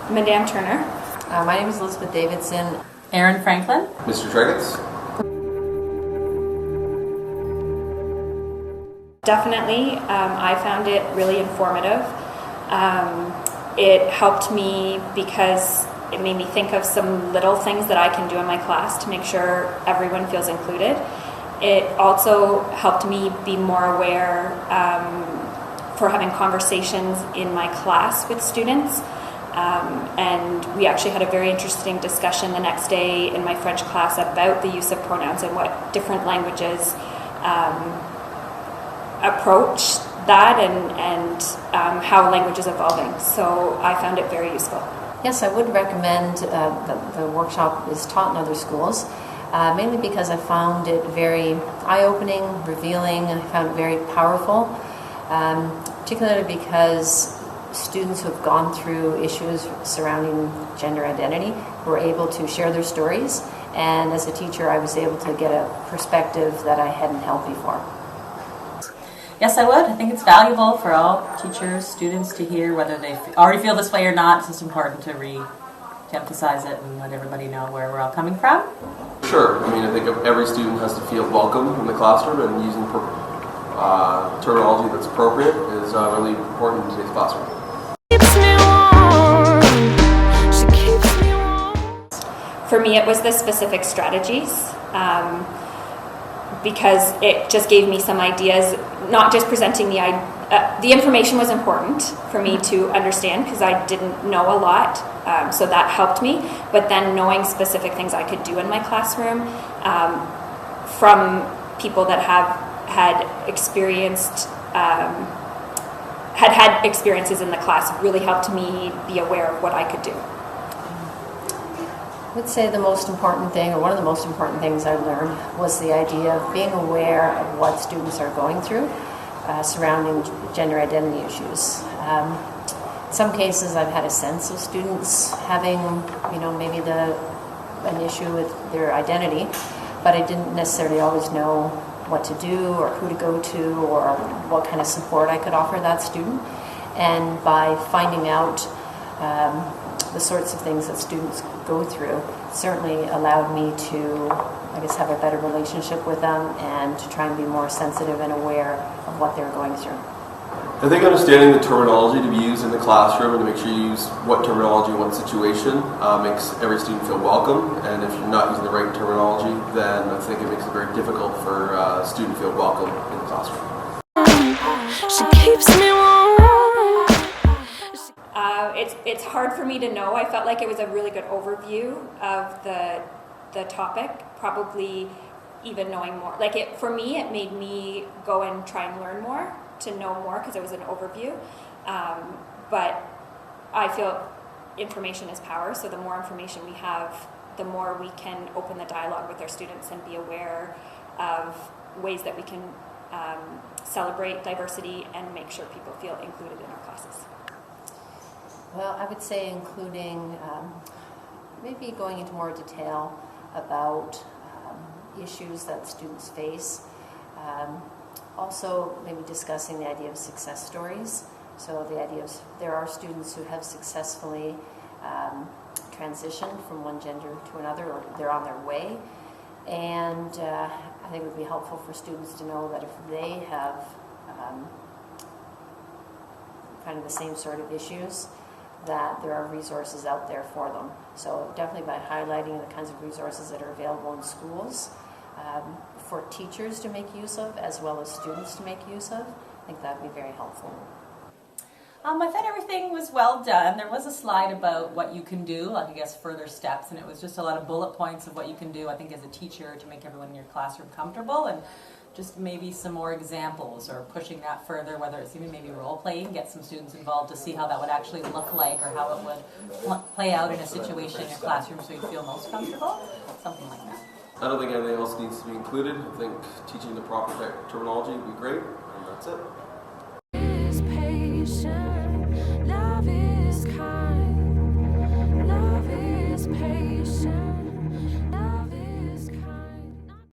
Madame Turner. My name is Elizabeth Davidson. Aaron Franklin. Mr. Tregetz. Definitely, I found it really informative. It helped me because it made me think of some little things that I can do in my class to make sure everyone feels included. It also helped me be more aware for having conversations in my class with students. And we actually had a very interesting discussion the next day in my French class about the use of pronouns and what different languages approach that and how language is evolving. So I found it very useful. Yes, I would recommend that the workshop is taught in other schools, mainly because I found it very eye-opening, revealing, and I found it very powerful, particularly because students who have gone through issues surrounding gender identity were able to share their stories, and as a teacher I was able to get a perspective that I hadn't held before. Yes, I would. I think it's valuable for all teachers, students to hear, whether they already feel this way or not. It's just important to emphasize it and let everybody know where we're all coming from. Sure. I mean, I think every student has to feel welcome in the classroom, and using terminology that's appropriate is really important in today's classroom. For me, it was the specific strategies. Because it just gave me some ideas, not just presenting the information was important for me to understand because I didn't know a lot, so that helped me, but then knowing specific things I could do in my classroom from people that had experiences in the class really helped me be aware of what I could do. I would say the most important thing, or one of the most important things I learned, was the idea of being aware of what students are going through surrounding gender identity issues. In some cases I've had a sense of students having, maybe an issue with their identity, but I didn't necessarily always know what to do or who to go to or what kind of support I could offer that student. And by finding out the sorts of things that students go through certainly allowed me to, have a better relationship with them and to try and be more sensitive and aware of what they're going through. I think understanding the terminology to be used in the classroom and to make sure you use what terminology in what situation makes every student feel welcome, and if you're not using the right terminology, then I think it makes it very difficult for a student to feel welcome in the classroom. She keeps me warm. It's hard for me to know. I felt like it was a really good overview of the topic, probably even knowing more. For me, it made me go and try and learn more, to know more, because it was an overview. But I feel information is power, so the more information we have, the more we can open the dialogue with our students and be aware of ways that we can celebrate diversity and make sure people feel included in our classes. Well, I would say including maybe going into more detail about issues that students face. Also maybe discussing the idea of success stories. So the idea of there are students who have successfully transitioned from one gender to another, or they're on their way. And I think it would be helpful for students to know that if they have kind of the same sort of issues, that there are resources out there for them. So definitely by highlighting the kinds of resources that are available in schools for teachers to make use of, as well as students to make use of, I think that would be very helpful. I thought everything was well done. There was a slide about what you can do, further steps, and it was just a lot of bullet points of what you can do, I think, as a teacher to make everyone in your classroom comfortable, and just maybe some more examples or pushing that further, whether it's even maybe role-playing, get some students involved to see how that would actually look like or how it would play out in a situation in your classroom so you feel most comfortable, something like that. I don't think anything else needs to be included. I think teaching the proper terminology would be great, and that's it.